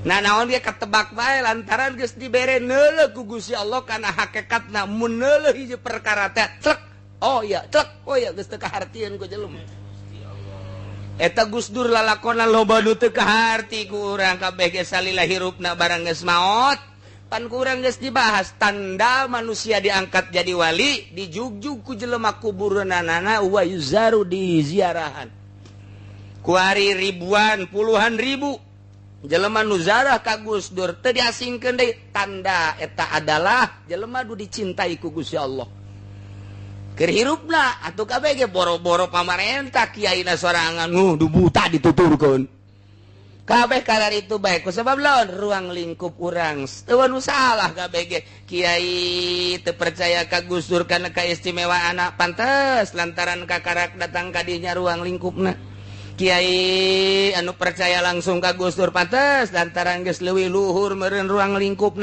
Nah naon dia ketebak bae lantaran geus dibere neuleuh ku Gusti Allah kana hakikatna mun neuleuh hiji perkara teh clek oh iya clek oh iya geus teu kahartieun ku jelema eta Gus Dur lalakonna loba nu teu kaharti ku urang kabeh ge salila hirupna barang geus maot pan ku urang geus dibahas tanda manusia diangkat jadi wali dijugjug ku jelema kubureunana wa yuzaru di ziarahan ku ari ribuan puluhan ribu jelema nu zarah ka Gus Dur teu diasingkeun deui tanda eta adalah jelema nu dicintai ku Gusti Allah keur hirupna atuh kabeh ge boro-boro pamarentah kiaina sorangan du buta dituturkeun kabeh kalar itu bae ku sabab lawan ruang lingkup urang teu nu salah kabeh ge kiai teu percaya ka Gus Dur kana kaistimewaanna pantes lantaran kakarak datang ka dinya ruang lingkupna kiai anu percaya langsung ka Gus Dur pantes lantaran geus leuwih luhur meureun ruang lingkupna